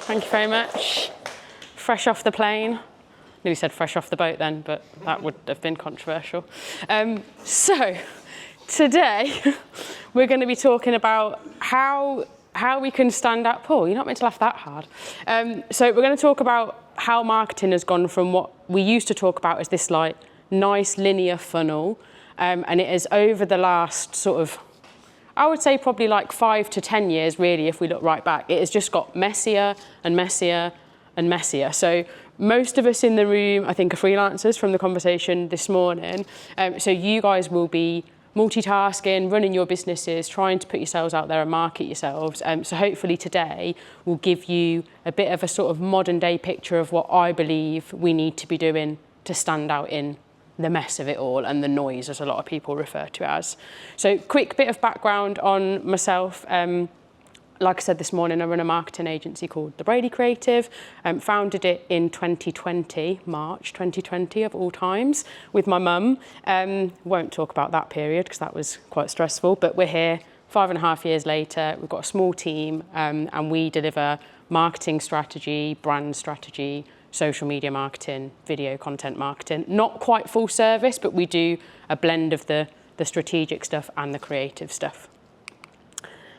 Thank you very much. Fresh off the plane. Nearly said fresh off the boat then, but that would have been controversial. So today we're going to be talking about how we can stand out. Paul, you're not meant to laugh that hard. So we're going to talk about how marketing has gone from what we used to talk about as this like nice linear funnel, and it is over the last sort of, I would say probably like 5 to 10 years really, if we look right back, it has just got messier and messier and messier. So most of us in the room, I think, are freelancers from the conversation this morning. So you guys will be multitasking, running your businesses, trying to put yourselves out there and market yourselves. So hopefully today will give you a bit of a sort of modern day picture of what I believe we need to be doing to stand out in the mess of it all and the noise, as a lot of people refer to as. So quick bit of background on myself. Like I said this morning, I run a marketing agency called the Brady Creative. Founded it in 2020, March 2020 of all times, with my mum. Won't talk about that period because that was quite stressful, but we're here 5.5 years later. We've got a small team and we deliver marketing strategy, brand strategy, social media marketing, video content marketing. Not quite full service, but we do a blend of the strategic stuff and the creative stuff.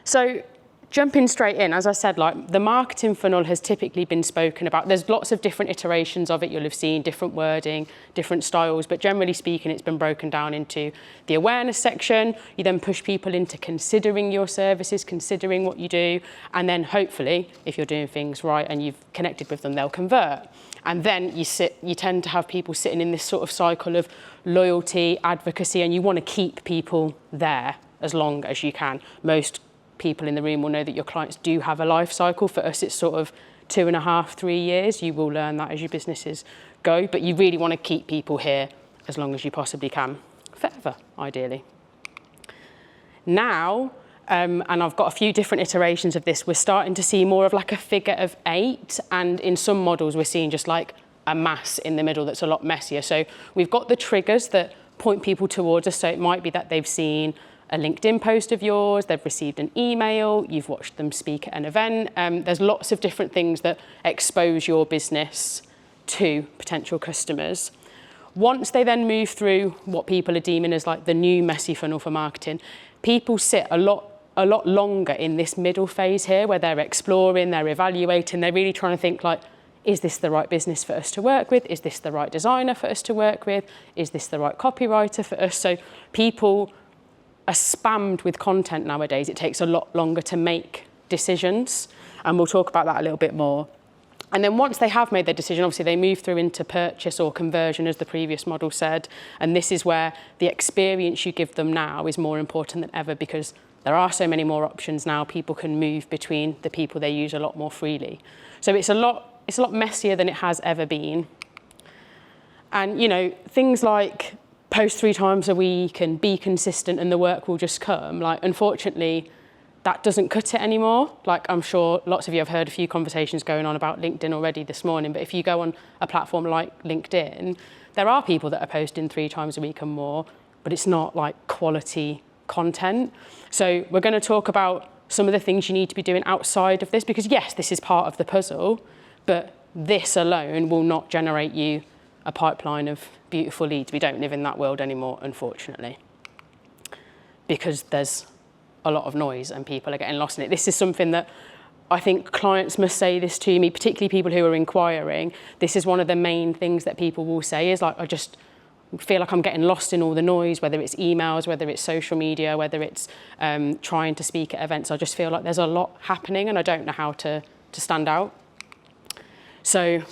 So jumping straight in, as I said, like the marketing funnel has typically been spoken about. There's lots of different iterations of it. You'll have seen different wording, different styles, but generally speaking, it's been broken down into the awareness section. You then push people into considering your services, considering what you do, and then hopefully, if you're doing things right and you've connected with them, they'll convert. And then you tend to have people sitting in this sort of cycle of loyalty, advocacy, and you want to keep people there as long as you can. Most people in the room will know that your clients do have a life cycle. For us, it's sort of 2.5, 3 years. You will learn that as your businesses go, but you really want to keep people here as long as you possibly can, forever, ideally. Now, and I've got a few different iterations of this, we're starting to see more of like a figure of 8, and in some models we're seeing just like a mass in the middle that's a lot messier. So we've got the triggers that point people towards us, so it might be that they've seen a LinkedIn post of yours, they've received an email, you've watched them speak at an event. There's lots of different things that expose your business to potential customers. Once they then move through what people are deeming as like the new messy funnel for marketing, people sit a lot longer in this middle phase here where they're exploring, they're evaluating, they're really trying to think like, is this the right business for us to work with? Is this the right designer for us to work with? Is this the right copywriter for us? So people are spammed with content nowadays. It takes a lot longer to make decisions, and we'll talk about that a little bit more. And then once they have made their decision, obviously they move through into purchase or conversion, as the previous model said, and this is where the experience you give them now is more important than ever, because there are so many more options now. People can move between the people they use a lot more freely. So it's a lot messier than it has ever been. And you know, things like post 3 times a week and be consistent and the work will just come. Like, unfortunately, that doesn't cut it anymore. Like, I'm sure lots of you have heard a few conversations going on about LinkedIn already this morning, but if you go on a platform like LinkedIn, there are people that are posting 3 times a week and more, but it's not like quality content. So we're going to talk about some of the things you need to be doing outside of this, because yes, this is part of the puzzle, but this alone will not generate you a pipeline of beautiful leads. We don't live in that world anymore, unfortunately, because there's a lot of noise and people are getting lost in it. This is something that I think clients must say this to me, particularly people who are inquiring. This is one of the main things that people will say is like, I just feel like I'm getting lost in all the noise, whether it's emails, whether it's social media, whether it's trying to speak at events. I just feel like there's a lot happening and I don't know how to stand out. So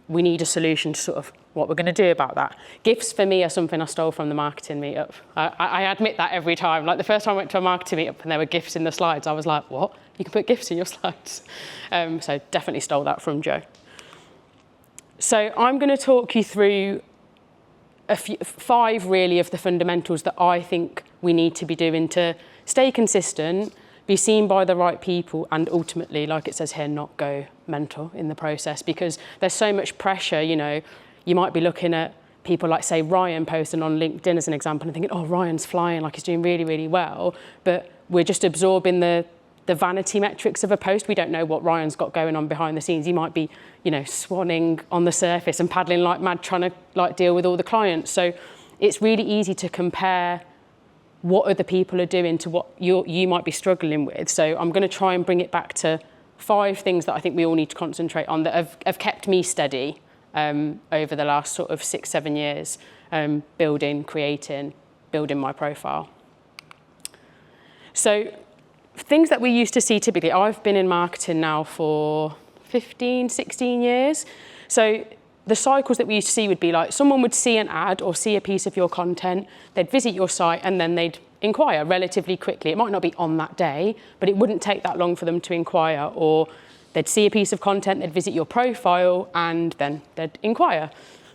we need a solution to sort of what we're going to do about that. GIFs for me are something I stole from the marketing meetup. I admit that every time. Like the first time I went to a marketing meetup and there were GIFs in the slides, I was like, what? You can put GIFs in your slides? So definitely stole that from Joe. So I'm going to talk you through 5 really of the fundamentals that I think we need to be doing to stay consistent, be seen by the right people, and ultimately, like it says here, not go mental in the process, because there's so much pressure. You know, you might be looking at people like, say, Ryan posting on LinkedIn as an example and thinking, oh, Ryan's flying, like he's doing really, really well. But we're just absorbing the the vanity metrics of a post. We don't know what Ryan's got going on behind the scenes. He might be, you know, swanning on the surface and paddling like mad, trying to like deal with all the clients. So it's really easy to compare what other people are doing to what you might be struggling with. So I'm going to try and bring it back to 5 things that I think we all need to concentrate on that have kept me steady over the last sort of 6-7 years, building my profile. So things that we used to see typically, I've been in marketing now for 15, 16 years. So the cycles that we used to see would be like someone would see an ad or see a piece of your content, they'd visit your site and then they'd inquire relatively quickly. It might not be on that day, but it wouldn't take that long for them to inquire. Or they'd see a piece of content, they'd visit your profile and then they'd inquire.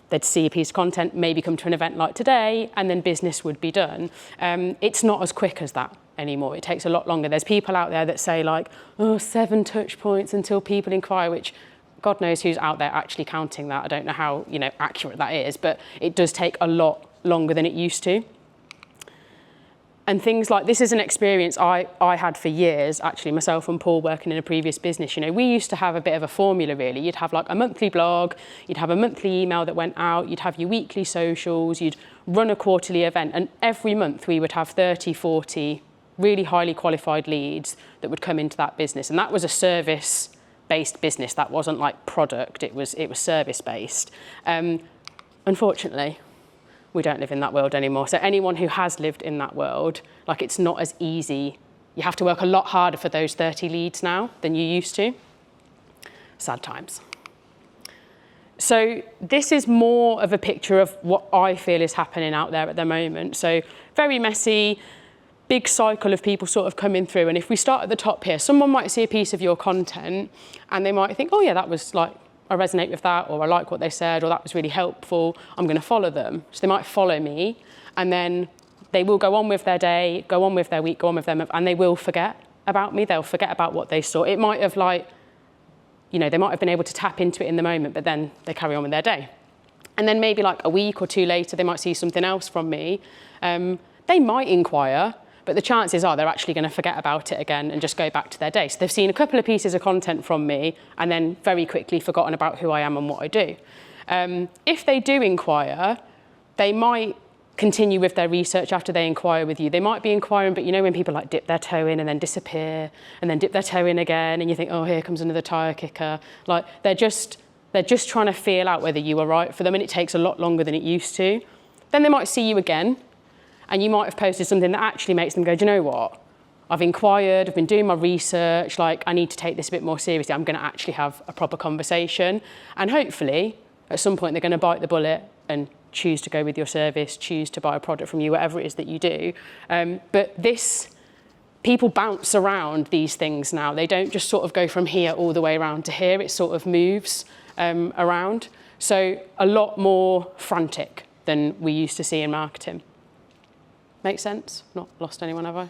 They'd see a piece of content, maybe come to an event like today, and then business would be done. It's not as quick as that anymore. It takes a lot longer. There's people out there that say like, 7 touch points until people inquire, which God knows who's out there actually counting that. I don't know how, you know, accurate that is, but it does take a lot longer than it used to. And things like, this is an experience I had for years, actually, myself and Paul working in a previous business. You know, we used to have a bit of a formula, really. You'd have like a monthly blog, you'd have a monthly email that went out, you'd have your weekly socials, you'd run a quarterly event, and every month we would have 30, 40 really highly qualified leads that would come into that business. And that was a service-based business. That wasn't like product, it was service-based. Unfortunately, we don't live in that world anymore. So anyone who has lived in that world, like it's not as easy. You have to work a lot harder for those 30 leads now than you used to. Sad times. So this is more of a picture of what I feel is happening out there at the moment. So very messy, big cycle of people sort of coming through. And if we start at the top here, someone might see a piece of your content and they might think, oh yeah, that was like, I resonate with that, or I like what they said, or that was really helpful, I'm going to follow them. So they might follow me, and then they will go on with their day, go on with their week, go on with their month, and they will forget about me. They'll forget about what they saw. It might have like, you know, they might have been able to tap into it in the moment, but then they carry on with their day. And then maybe like a week or 2 later, they might see something else from me. They might inquire, but the chances are they're actually going to forget about it again and just go back to their day. So they've seen a couple of pieces of content from me and then very quickly forgotten about who I am and what I do. If they do inquire, they might continue with their research after they inquire with you. They might be inquiring, but you know when people like dip their toe in and then disappear and then dip their toe in again and you think, oh, here comes another tire kicker. Like they're just trying to feel out whether you are right for them, and it takes a lot longer than it used to. Then they might see you again, and you might have posted something that actually makes them go, do you know what? I've inquired, I've been doing my research, like I need to take this a bit more seriously. I'm going to actually have a proper conversation. And hopefully, at some point, they're going to bite the bullet and choose to go with your service, choose to buy a product from you, whatever it is that you do. But people bounce around these things now. They don't just sort of go from here all the way around to here. It sort of moves around. So a lot more frantic than we used to see in marketing. Make sense? Not lost anyone, have I?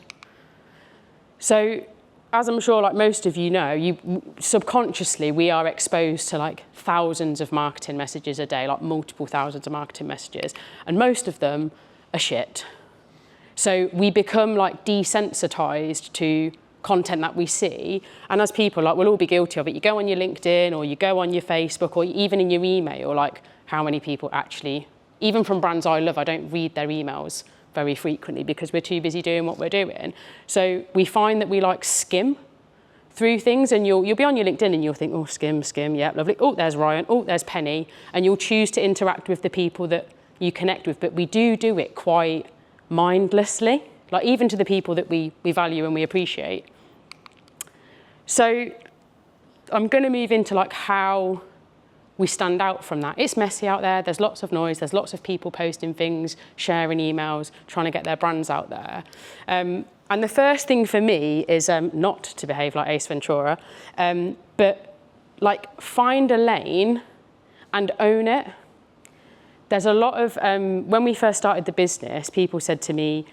So, as I'm sure like most of you know, subconsciously we are exposed to like thousands of marketing messages a day, like multiple thousands of marketing messages, and most of them are shit. So we become like desensitized to content that we see, and as people, like we'll all be guilty of it. You go on your LinkedIn or you go on your Facebook or even in your email, like how many people actually, even from brands I love, I don't read their emails very frequently because we're too busy doing what we're doing. So we find that we like skim through things, and you'll be on your LinkedIn and you'll think, oh, skim, yeah, lovely. Oh, there's Ryan. Oh, there's Penny. And you'll choose to interact with the people that you connect with. But we do it quite mindlessly, like even to the people that we value and we appreciate. So I'm going to move into like how we stand out from that. It's messy out there. There's lots of noise. There's lots of people posting things, sharing emails, trying to get their brands out there. And the first thing for me is not to behave like Ace Ventura, but like find a lane and own it. There's a lot of, when we first started the business, people said to me,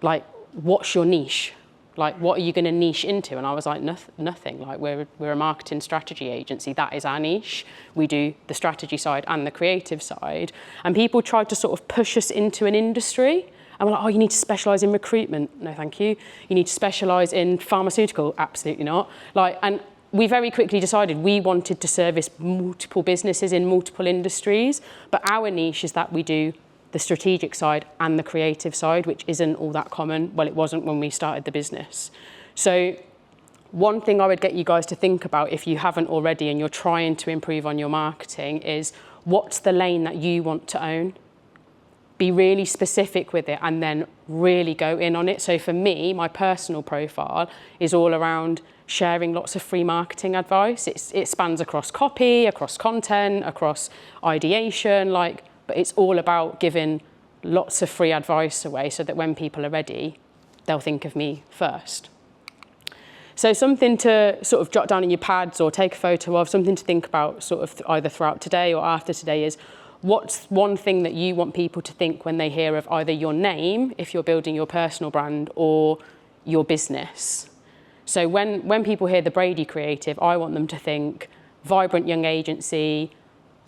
like, what's your niche? Like, what are you going to niche into? And I was like, nothing. Like, we're a marketing strategy agency. That is our niche. We do the strategy side and the creative side. And people tried to sort of push us into an industry. And we're like, oh, you need to specialise in recruitment. No, thank you. You need to specialise in pharmaceutical. Absolutely not. And we very quickly decided we wanted to service multiple businesses in multiple industries, but our niche is that we do the strategic side and the creative side, which isn't all that common. Well, it wasn't when we started the business. So one thing I would get you guys to think about if you haven't already and you're trying to improve on your marketing is, what's the lane that you want to own? Be really specific with it and then really go in on it. So for me, my personal profile is all around sharing lots of free marketing advice. It spans across copy, across content, across ideation, but it's all about giving lots of free advice away so that when people are ready, they'll think of me first. So something to sort of jot down in your pads or take a photo of, something to think about sort of either throughout today or after today is, what's one thing that you want people to think when they hear of either your name, if you're building your personal brand, or your business? So when people hear the Brady Creative, I want them to think vibrant young agency,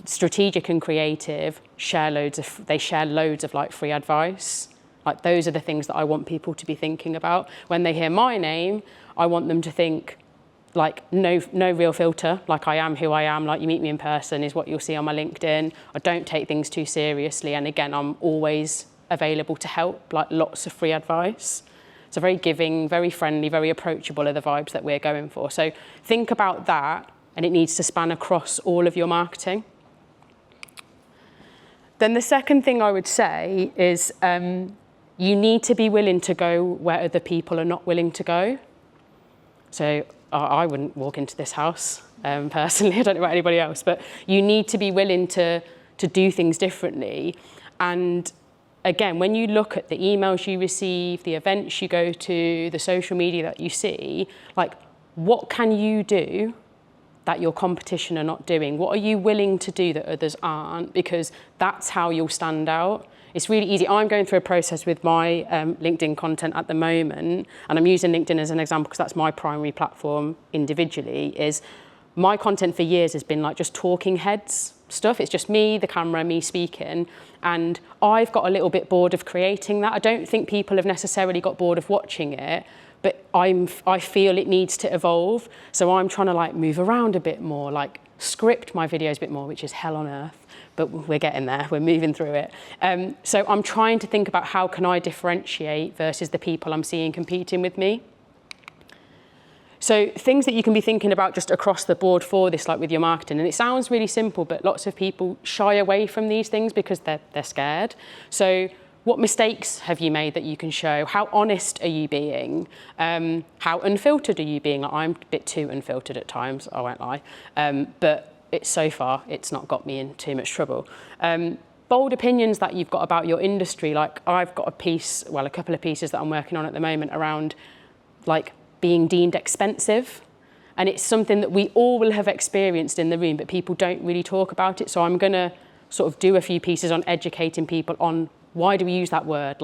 strategic and creative, they share loads of free advice. Those are the things that I want people to be thinking about. When they hear my name, I want them to think no real filter, I am who I am, you meet me in person is what you'll see on my LinkedIn. I don't take things too seriously, and again, I'm always available to help, lots of free advice. So very giving, very friendly, very approachable are the vibes that we're going for. So think about that, and it needs to span across all of your marketing. Then the second thing I would say is you need to be willing to go where other people are not willing to go. So I wouldn't walk into this house personally, I don't know about anybody else, but you need to be willing to do things differently. And again, when you look at the emails you receive, the events you go to, the social media that you see, what can you do that your competition are not doing? What are you willing to do that others aren't? Because that's how you'll stand out. It's really easy. I'm going through a process with my LinkedIn content at the moment, and I'm using LinkedIn as an example because that's my primary platform individually, is my content for years has been just talking heads stuff. It's just me, the camera, me speaking. And I've got a little bit bored of creating that. I don't think people have necessarily got bored of watching it, but I feel it needs to evolve. So I'm trying to move around a bit more, script my videos a bit more, which is hell on earth, but we're getting there, we're moving through it. So I'm trying to think about how can I differentiate versus the people I'm seeing competing with me. So things that you can be thinking about just across the board for this, with your marketing, and it sounds really simple, but lots of people shy away from these things because they're scared. So what mistakes have you made that you can show? How honest are you being? How unfiltered are you being? I'm a bit too unfiltered at times, I won't lie. But so far, it's not got me in too much trouble. Bold opinions that you've got about your industry. I've got a couple of pieces that I'm working on at the moment around being deemed expensive. And it's something that we all will have experienced in the room, but people don't really talk about it. So I'm gonna sort of do a few pieces on educating people on why do we use that word?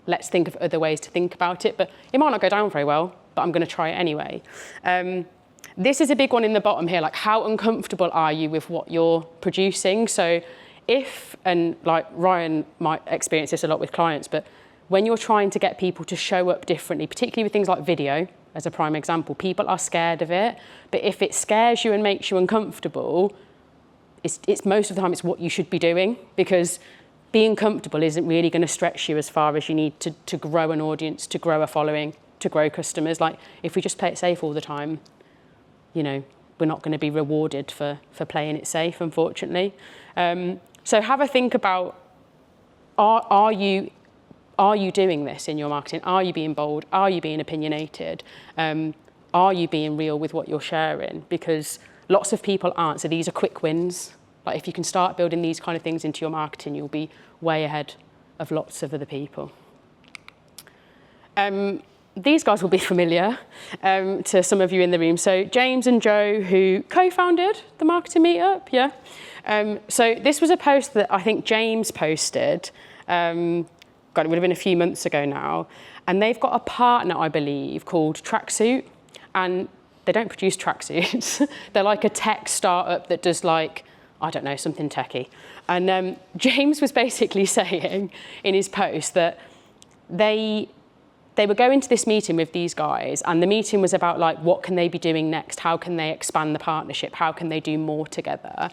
Let's think of other ways to think about it, but it might not go down very well, but I'm gonna try it anyway. This is a big one in the bottom here, how uncomfortable are you with what you're producing? So and Ryan might experience this a lot with clients, but when you're trying to get people to show up differently, particularly with things like video, as a prime example, people are scared of it, but if it scares you and makes you uncomfortable, it's most of the time it's what you should be doing, because being comfortable isn't really going to stretch you as far as you need to grow an audience, to grow a following, to grow customers. If we just play it safe all the time, we're not going to be rewarded for playing it safe, unfortunately. So have a think about, are you doing this in your marketing? Are you being bold? Are you being opinionated? Are you being real with what you're sharing? Because lots of people aren't. So these are quick wins. If you can start building these kind of things into your marketing, you'll be way ahead of lots of other people. These guys will be familiar to some of you in the room. So James and Joe, who co-founded the Marketing Meetup, yeah. So this was a post that I think James posted. God, it would have been a few months ago now. And they've got a partner, I believe, called Tracksuit. And they don't produce tracksuits. They're a tech startup that does I don't know, something techie. And James was basically saying in his post that they were going to this meeting with these guys, and the meeting was about like, what can they be doing next? How can they expand the partnership? How can they do more together?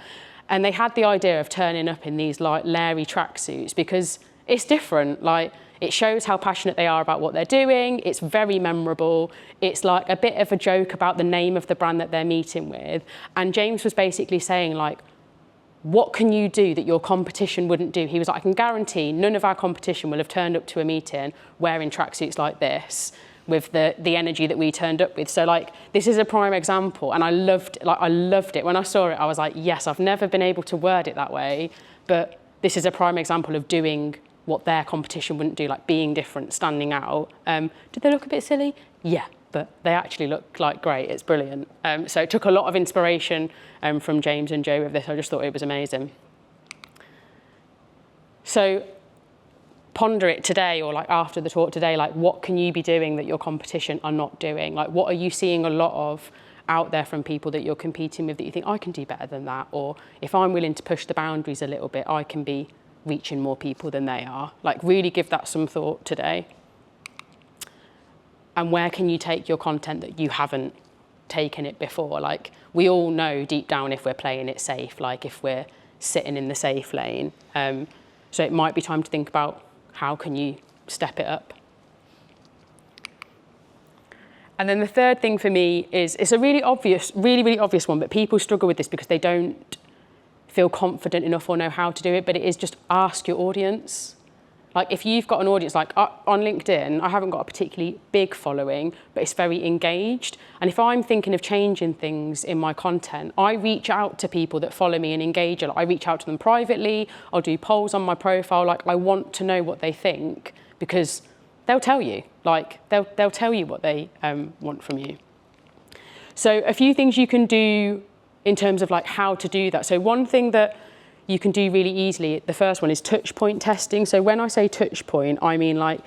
And they had the idea of turning up in these like Larry tracksuits because it's different. Like, it shows how passionate they are about what they're doing. It's very memorable. It's like a bit of a joke about the name of the brand that they're meeting with. And James was basically saying like, what can you do that your competition wouldn't do? He was like, I can guarantee none of our competition will have turned up to a meeting wearing tracksuits like this with the energy that we turned up with. So like, this is a prime example, and I loved it. When I saw it, I was like, yes, I've never been able to word it that way, but this is a prime example of doing what their competition wouldn't do, like being different, standing out. Did they look a bit silly? Yeah, but they actually look like great. It's brilliant. So it took a lot of inspiration from James and Joe with this. I just thought it was amazing. So ponder it today, or like after the talk today, like what can you be doing that your competition are not doing? Like, what are you seeing a lot of out there from people that you're competing with that you think, I can do better than that? Or if I'm willing to push the boundaries a little bit, I can be reaching more people than they are. Like, really give that some thought today. And where can you take your content that you haven't taken it before? Like, we all know deep down if we're playing it safe, like if we're sitting in the safe lane. So it might be time to think about how can you step it up. And then the third thing for me is, it's a really obvious one, but people struggle with this because they don't feel confident enough or know how to do it, but it is just ask your audience. Like, if you've got an audience, like on LinkedIn, I haven't got a particularly big following, but it's very engaged. And if I'm thinking of changing things in my content, I reach out to people that follow me and engage. Like, I reach out to them privately. I'll do polls on my profile. Like, I want to know what they think because they'll tell you. Like, they'll tell you what they want from you. So a few things you can do in terms of like how to do that. So one thing that you can do really easily, the first one is touch point testing. So when I say touch point, I mean like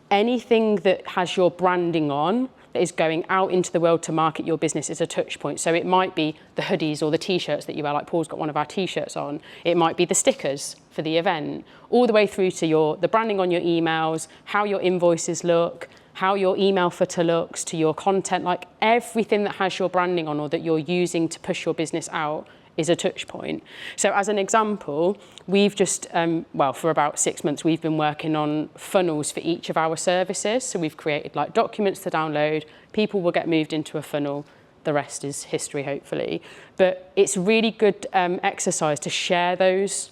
anything that has your branding on that is going out into the world to market your business is a touch point. So it might be the hoodies or the t-shirts that you wear, like Paul's got one of our t-shirts on. It might be the stickers for the event, all the way through to the branding on your emails, how your invoices look, how your email footer looks, to your content. Like, everything that has your branding on or that you're using to push your business out is a touch point. So as an example, we've just, for about 6 months, we've been working on funnels for each of our services. So we've created like documents to download, people will get moved into a funnel, the rest is history, hopefully. But it's really good exercise to share those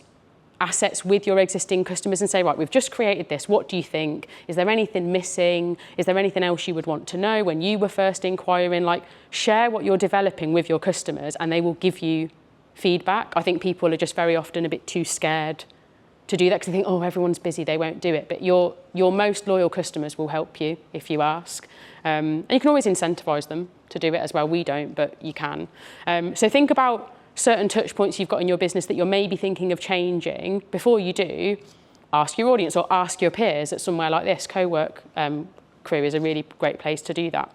assets with your existing customers and say, right, we've just created this, what do you think? Is there anything missing? Is there anything else you would want to know when you were first inquiring? Like, share what you're developing with your customers and they will give you feedback. I think people are just very often a bit too scared to do that because they think, oh, everyone's busy, they won't do it. But your most loyal customers will help you if you ask. And you can always incentivize them to do it as well. We don't, but you can. So think about certain touch points you've got in your business that you're maybe thinking of changing. Before you do, ask your audience or ask your peers at somewhere like this. Cowork Crew is a really great place to do that.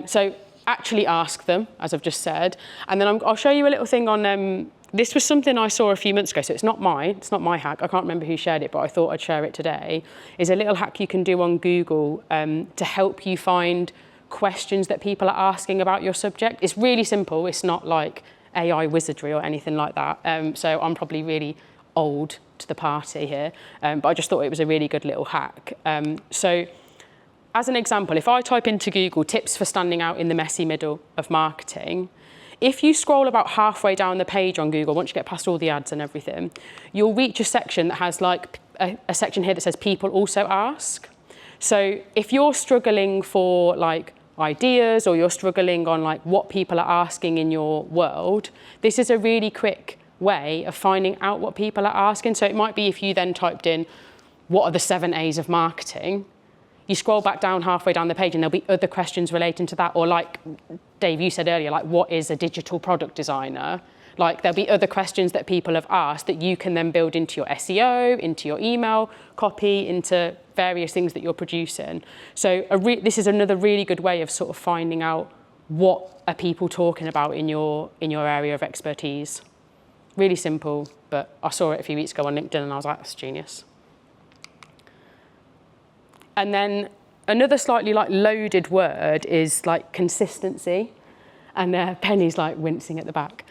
So actually ask them, as I've just said. And then I'll show you a little thing on, this was something I saw a few months ago, so it's not my hack. I can't remember who shared it, but I thought I'd share it today. Is a little hack you can do on Google to help you find questions that people are asking about your subject. It's really simple. It's not like AI wizardry or anything like that. So I'm probably really old to the party here, but I just thought it was a really good little hack. So as an example, if I type into Google tips for standing out in the messy middle of marketing, if you scroll about halfway down the page on Google, once you get past all the ads and everything, you'll reach a section that has like a section here that says people also ask. So if you're struggling for like ideas or you're struggling on like what people are asking in your world, this is a really quick way of finding out what people are asking. So it might be if you then typed in, what are the 7 A's of marketing? You scroll back down halfway down the page and there'll be other questions relating to that. Or like Dave, you said earlier, like what is a digital product designer? Like there'll be other questions that people have asked that you can then build into your SEO, into your email copy, into various things that you're producing. So this is another really good way of sort of finding out what are people talking about in your area of expertise. Really simple, but I saw it a few weeks ago on LinkedIn and I was like, that's genius. And then another slightly like loaded word is like consistency. And Penny's like wincing at the back.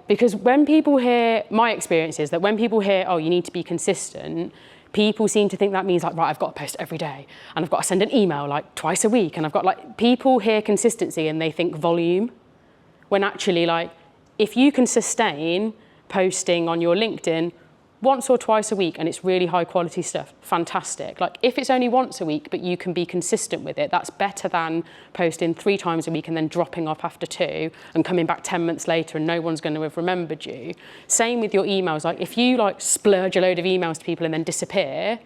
Because when people hear, my experience is that when people hear, oh, you need to be consistent, people seem to think that means like, right, I've got to post every day and I've got to send an email like twice a week. And I've got like, people hear consistency and they think volume. When actually like, if you can sustain posting on your LinkedIn once or twice a week and it's really high quality stuff, fantastic. Like if it's only once a week, but you can be consistent with it, that's better than posting 3 times a week and then dropping off after 2 and coming back 10 months later and no one's going to have remembered you. Same with your emails. Like if you like splurge a load of emails to people and then disappear,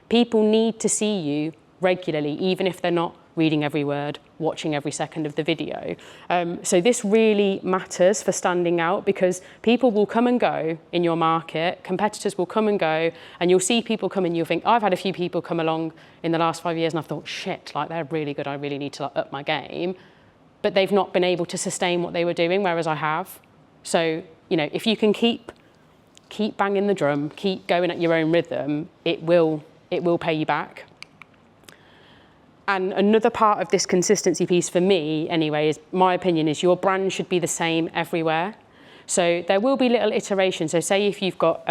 people need to see you regularly, even if they're not reading every word, watching every second of the video. So this really matters for standing out because people will come and go in your market, competitors will come and go, and you'll see people come and you'll think, I've had a few people come along in the last 5 years and I've thought, shit, like they're really good, I really need to like, up my game. But they've not been able to sustain what they were doing, whereas I have. So, you know, if you can keep banging the drum, keep going at your own rhythm, it will pay you back. And another part of this consistency piece for me, anyway, is my opinion is your brand should be the same everywhere. So there will be little iterations. So say if you've got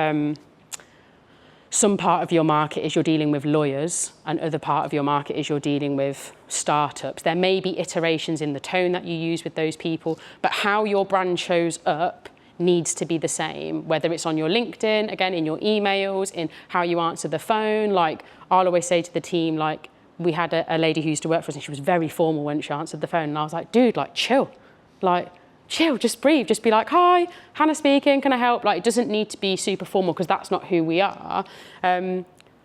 some part of your market is you're dealing with lawyers and other part of your market is you're dealing with startups. There may be iterations in the tone that you use with those people, but how your brand shows up needs to be the same, whether it's on your LinkedIn, again, in your emails, in how you answer the phone. Like I'll always say to the team, like, we had a lady who used to work for us and she was very formal when she answered the phone. And I was like, dude, like chill, just breathe. Just be like, hi, Hannah speaking, can I help? Like, it doesn't need to be super formal because that's not who we are.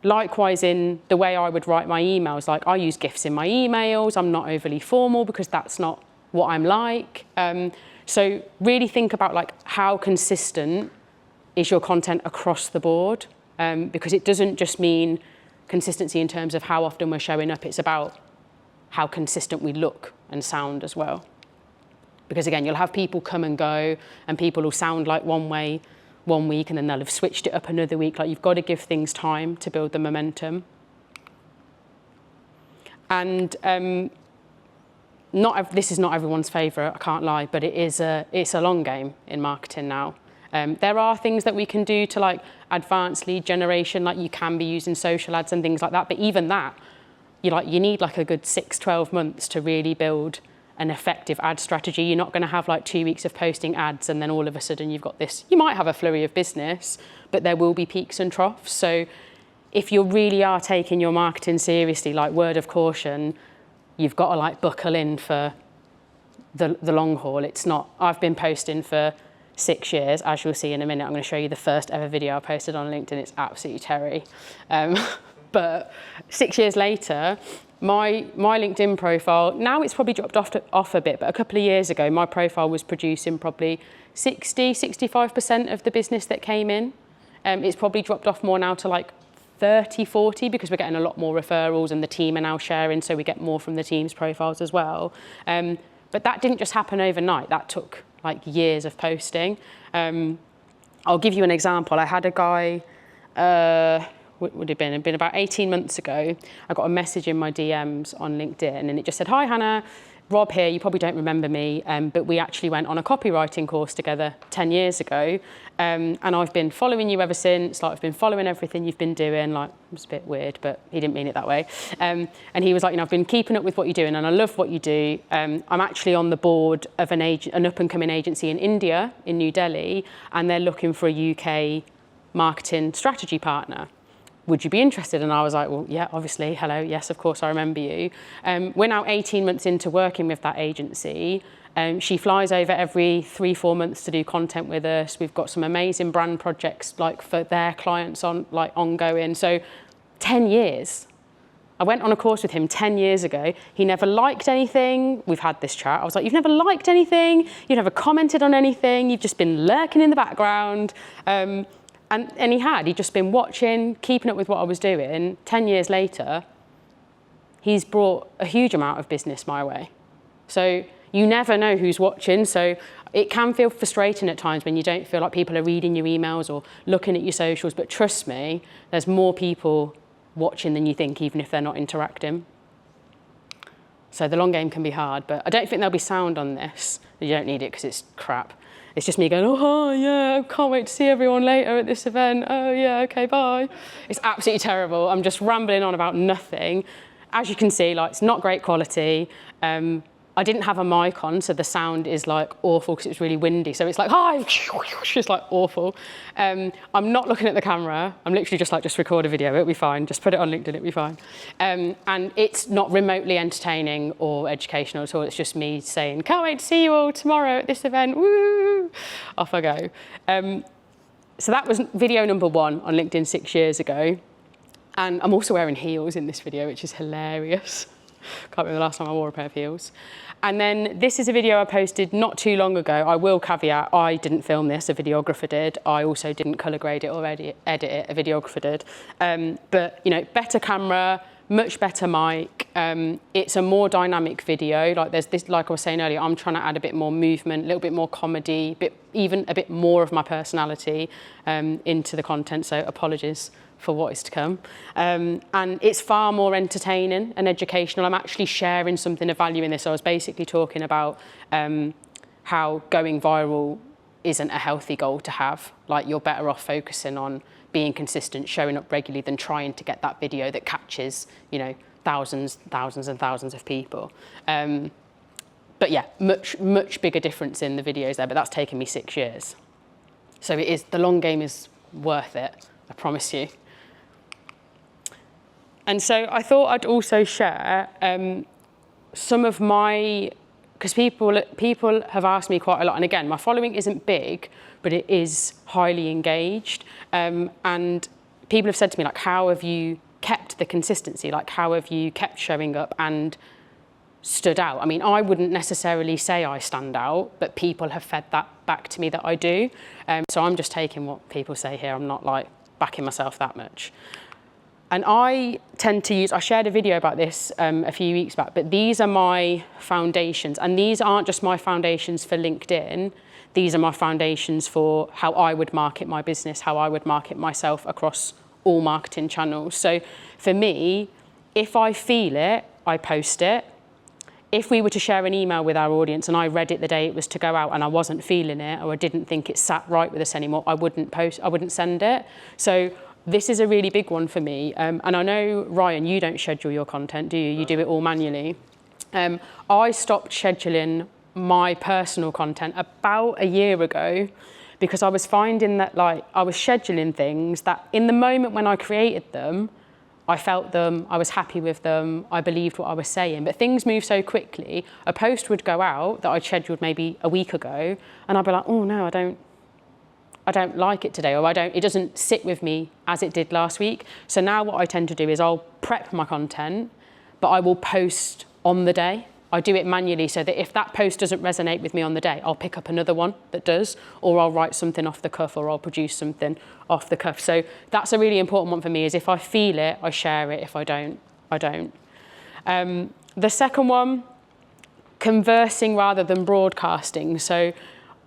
Likewise, in the way I would write my emails, like I use GIFs in my emails. I'm not overly formal because that's not what I'm like. So really think about like how consistent is your content across the board? Because it doesn't just mean consistency in terms of how often we're showing up, it's about how consistent we look and sound as well. Because again, you'll have people come and go and people will sound like one way one week and then they'll have switched it up another week. Like you've got to give things time to build the momentum. And this is not everyone's favourite, I can't lie, but it's a long game in marketing now. There are things that we can do to like advance lead generation, like you can be using social ads and things like that. But even that, you need like a good 6-12 months to really build an effective ad strategy. You're not going to have like 2 weeks of posting ads and then all of a sudden you've got this. You might have a flurry of business, but there will be peaks and troughs. So if you really are taking your marketing seriously, like word of caution, you've got to like buckle in for the long haul. It's not, I've been posting for 6 years, as you'll see in a minute. I'm going to show you the first ever video I posted on LinkedIn. It's absolutely terry. But 6 years later, my LinkedIn profile, now it's probably dropped off a bit, but a couple of years ago, my profile was producing probably 65% of the business that came in. It's probably dropped off more now to like 30, 40, because we're getting a lot more referrals and the team are now sharing, so we get more from the team's profiles as well. But that didn't just happen overnight. That took like years of posting. I'll give you an example. I had a guy, what would it have been about 18 months ago. I got a message in my DMs on LinkedIn and it just said, hi Hannah, Rob here, you probably don't remember me, but we actually went on a copywriting course together 10 years ago. And I've been following you ever since, like I've been following everything you've been doing, like it was a bit weird, but he didn't mean it that way. And he was like, I've been keeping up with what you're doing and I love what you do. I'm actually on the board of an up and coming agency in India, in New Delhi, and they're looking for a UK marketing strategy partner. Would you be interested? And I was like, well, yeah, obviously, hello, yes, of course, I remember you. We're now 18 months into working with that agency. She flies over every 3-4 months to do content with us. We've got some amazing brand projects like for their clients ongoing. So 10 years. I went on a course with him 10 years ago. He never liked anything. We've had this chat. I was like, you've never liked anything. You've never commented on anything. You've just been lurking in the background. And he'd just been watching, keeping up with what I was doing. 10 years later, he's brought a huge amount of business my way. So you never know who's watching. So it can feel frustrating at times when you don't feel like people are reading your emails or looking at your socials. But trust me, there's more people watching than you think, even if they're not interacting. So the long game can be hard, but I don't think there'll be sound on this. You don't need it because it's crap. It's just me going, oh, hi, yeah, I can't wait to see everyone later at this event. Oh, yeah, okay, bye. It's absolutely terrible. I'm just rambling on about nothing. As you can see, like, it's not great quality. I didn't have a mic on, so the sound is like awful because it's really windy. So it's like, hi, it's like awful. I'm not looking at the camera. I'm literally just record a video, it'll be fine. Just put it on LinkedIn, it'll be fine. And it's not remotely entertaining or educational at all. It's just me saying, can't wait to see you all tomorrow at this event, woo, off I go. So that was video number 1 on LinkedIn 6 years ago. And I'm also wearing heels in this video, which is hilarious. Can't remember the last time I wore a pair of heels. And then this is a video I posted not too long ago. I will caveat, I didn't film this, a videographer did. I also didn't colour grade it or edit it, a videographer did. But, you know, better camera, much better mic. It's a more dynamic video. Like there's this, like I was saying earlier, I'm trying to add a bit more movement, a little bit more comedy, even a bit more of my personality into the content. So apologies for what is to come. And it's far more entertaining and educational. I'm actually sharing something of value in this. I was basically talking about how going viral isn't a healthy goal to have. Like you're better off focusing on being consistent, showing up regularly than trying to get that video that catches, you know, thousands and thousands of people. But yeah, much bigger difference in the videos there, but that's taken me 6 years. So it is, the long game is worth it, I promise you. And so I thought I'd also share some of my, because people have asked me quite a lot, and again, my following isn't big, but it is highly engaged. And people have said to me, like, how have you kept the consistency? Like, how have you kept showing up and stood out? I mean, I wouldn't necessarily say I stand out, but people have fed that back to me that I do. So I'm just taking what people say here. I'm not like backing myself that much. And I tend to use, I shared a video about this a few weeks back, but these are my foundations. And these aren't just my foundations for LinkedIn. These are my foundations for how I would market my business, how I would market myself across all marketing channels. So for me, if I feel it, I post it. If we were to share an email with our audience and I read it the day it was to go out and I wasn't feeling it, or I didn't think it sat right with us anymore, I wouldn't send it. So this is a really big one for me. And I know, Ryan, you don't schedule your content, do you? You do it all manually. I stopped scheduling my personal content about a year ago because I was finding that like I was scheduling things that in the moment when I created them, I felt them, I was happy with them, I believed what I was saying, but things move so quickly. A post would go out that I'd scheduled maybe a week ago and I'd be like, oh no, I don't like it today, or it doesn't sit with me as it did last week. So now what I tend to do is I'll prep my content, but I will post on the day. I do it manually so that if that post doesn't resonate with me on the day, I'll pick up another one that does, or I'll write something off the cuff, or I'll produce something off the cuff. So that's a really important one for me, is if I feel it, I share it. If I don't, I don't. The second one, conversing rather than broadcasting. So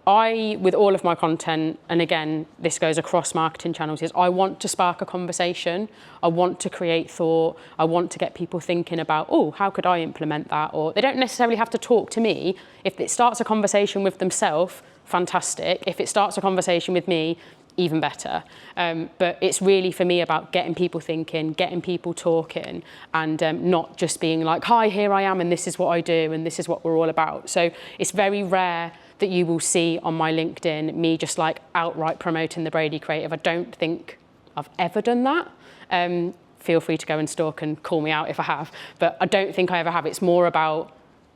with all of my content, and again, this goes across marketing channels, is I want to spark a conversation. I want to create thought. I want to get people thinking about, oh, how could I implement that? Or they don't necessarily have to talk to me. If it starts a conversation with themselves, fantastic. If it starts a conversation with me, even better. But it's really for me about getting people thinking, getting people talking, and not just being like, hi, here I am, and this is what I do, and this is what we're all about. So it's very rare that you will see on my LinkedIn me just like outright promoting the Brady Creative. I don't think I've ever done that. Feel free to go and stalk and call me out if I have, but I don't think I ever have. It's more about,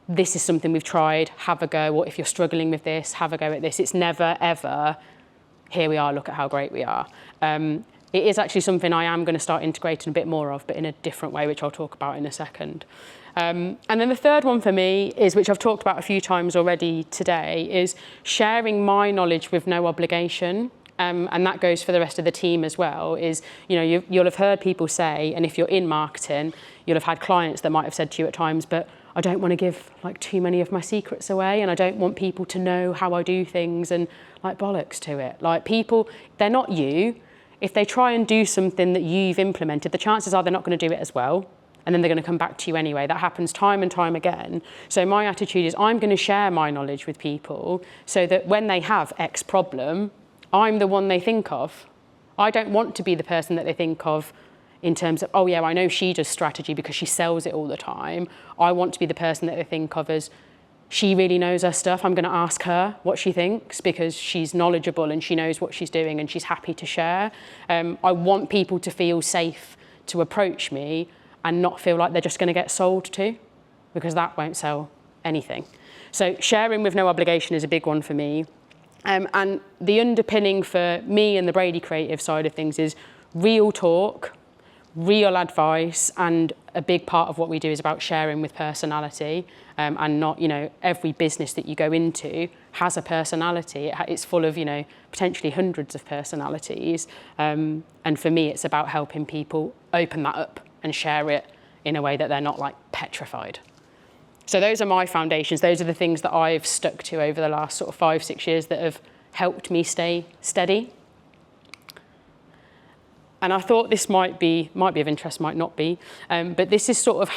this is something we've tried, have a go, or if you're struggling with this, have a go at this. It's never ever, here we are, look at how great we are. It is actually something I am going to start integrating a bit more of, but in a different way, which I'll talk about in a second. And then the third one for me is, which I've talked about a few times already today, is sharing my knowledge with no obligation. And that goes for the rest of the team as well, is, you know, you'll have heard people say, and if you're in marketing, you'll have had clients that might have said to you at times, but I don't want to give like too many of my secrets away, and I don't want people to know how I do things, and like bollocks to it. Like people, they're not you. if they try and do something that you've implemented, the chances are they're not going to do it as well. And then they're going to come back to you anyway. That happens time and time again. So my attitude is I'm going to share my knowledge with people so that when they have X problem, I'm the one they think of. I don't want to be the person that they think of in terms of, oh yeah, I know she does strategy because she sells it all the time. I want to be the person that they think of as, she really knows her stuff. I'm going to ask her what she thinks because she's knowledgeable and she knows what she's doing and she's happy to share. I want people to feel safe to approach me and not feel like they're just going to get sold to, because that won't sell anything. So sharing with no obligation is a big one for me. And the underpinning for me and the Brady Creative side of things is real talk, real advice, and a big part of what we do is about sharing with personality, and not, every business that you go into has a personality. It's full of, potentially hundreds of personalities. And for me, it's about helping people open that up and share it in a way that they're not like petrified. So those are my foundations. Those are the things that I've stuck to over the last sort of 5-6 years that have helped me stay steady. And I thought this might be of interest, might not be, but this is sort of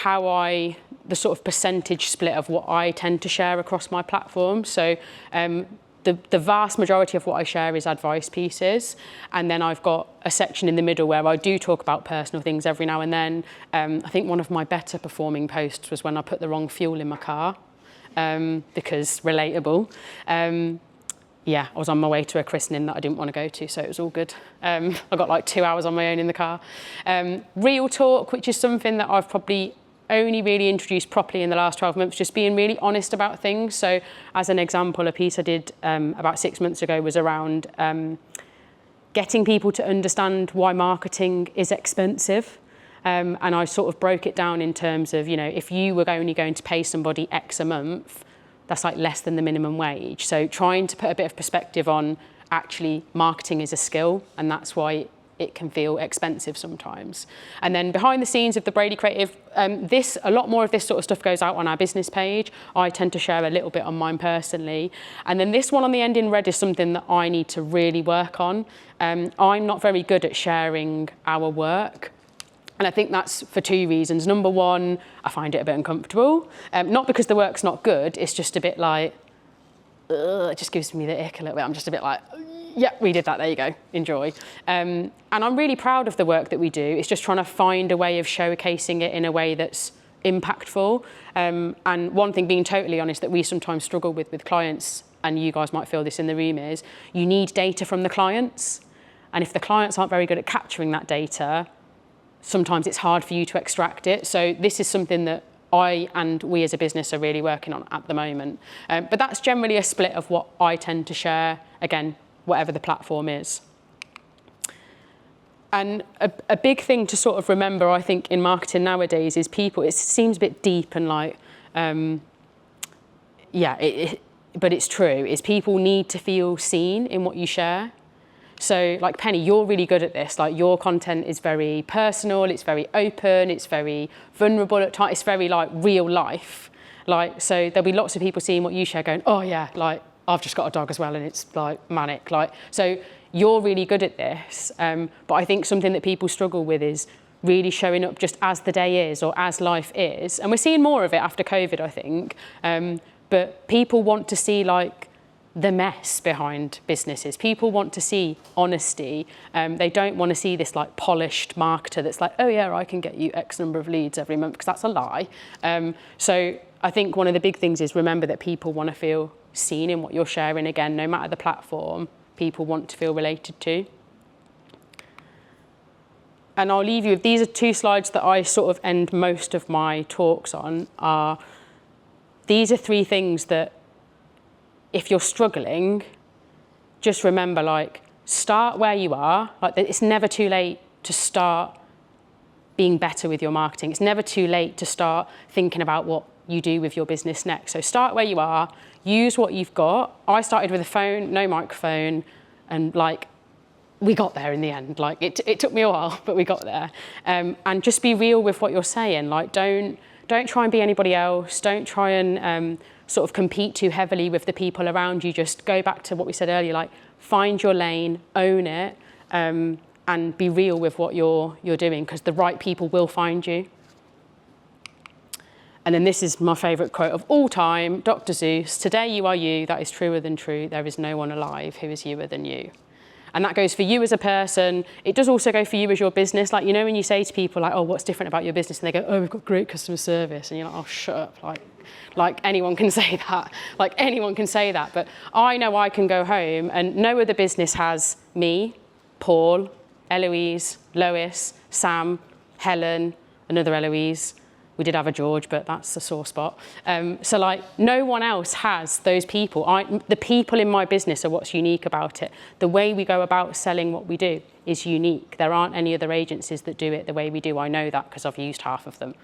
the sort of percentage split of what I tend to share across my platform. So the vast majority of what I share is advice pieces. And then I've got a section in the middle where I do talk about personal things every now and then. I think one of my better performing posts was when I put the wrong fuel in my car, because relatable. Yeah, I was on my way to a christening that I didn't want to go to, so it was all good. I got like 2 hours on my own in the car. Real talk, which is something that I've probably only really introduced properly in the last 12 months, just being really honest about things. So as an example, a piece I did about 6 months ago was around getting people to understand why marketing is expensive. And I sort of broke it down in terms of, if you were only going to pay somebody X a month, that's like less than the minimum wage. So trying to put a bit of perspective on actually marketing is a skill, and that's why it can feel expensive sometimes. And then behind the scenes of the Brady Creative, a lot more of this sort of stuff goes out on our business page. I tend to share a little bit on mine personally. And then this one on the end in red is something that I need to really work on. I'm not very good at sharing our work. And I think that's for 2 reasons. Number one, I find it a bit uncomfortable. Not because the work's not good, it's just a bit like, it just gives me the ick a little bit. I'm just a bit like, yeah, we did that, there you go, enjoy. And I'm really proud of the work that we do. It's just trying to find a way of showcasing it in a way that's impactful. And one thing, being totally honest, that we sometimes struggle with clients, and you guys might feel this in the room, is you need data from the clients. And if the clients aren't very good at capturing that data, sometimes it's hard for you to extract it. So this is something that I and we as a business are really working on at the moment. But that's generally a split of what I tend to share, again, whatever the platform is. And a big thing to sort of remember, I think, in marketing nowadays is people, it seems a bit deep and like, but it's true, is people need to feel seen in what you share. So like Penny, you're really good at this. Like your content is very personal, it's very open, it's very vulnerable at times, it's very like real life. Like, so there'll be lots of people seeing what you share going, oh yeah, like I've just got a dog as well and it's like manic. Like, so you're really good at this. But I think something that people struggle with is really showing up just as the day is or as life is. And we're seeing more of it after COVID, I think. But people want to see like the mess behind businesses. People want to see honesty. They don't want to see this like polished marketer that's like, oh yeah, I can get you X number of leads every month, because that's a lie. So I think one of the big things is remember that people want to feel seen in what you're sharing. Again, no matter the platform, people want to feel related to. And I'll leave you with, these are 2 slides that I sort of end most of my talks on. These are 3 things that if you're struggling, just remember, like, start where you are. Like, it's never too late to start being better with your marketing. It's never too late to start thinking about what you do with your business next. So start where you are, use what you've got. I started with a phone, no microphone, and like, we got there in the end. Like, it took me a while, but we got there. And just be real with what you're saying. Like, don't try and be anybody else. Don't try and sort of compete too heavily with the people around you. Just go back to what we said earlier, like find your lane, own it, and and be real with what you're doing, because the right people will find you. And then this is my favourite quote of all time, Dr. Seuss: "Today you are you, that is truer than true. There is no one alive who is youer than you." And that goes for you as a person. It does also go for you as your business. Like, you know, when you say to people like, "Oh, what's different about your business?" And they go, "Oh, we've got great customer service." And you're like, "Oh, shut up." Like anyone can say that. Like anyone can say that. But I know I can go home and no other business has me, Paul, Eloise, Lois, Sam, Helen, another Eloise. We did have a George, but that's a sore spot. So like, no one else has those people. The people in my business are what's unique about it. The way we go about selling what we do is unique. There aren't any other agencies that do it the way we do. I know that because I've used half of them.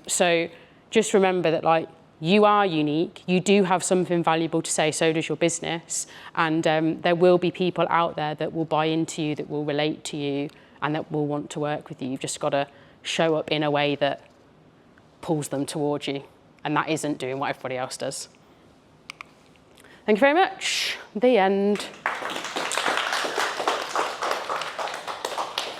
So just remember that, like, you are unique. You do have something valuable to say, so does your business. And there will be people out there that will buy into you, that will relate to you, and that will want to work with you. You've just got to show up in a way that pulls them towards you, and that isn't doing what everybody else does. Thank you very much. The end.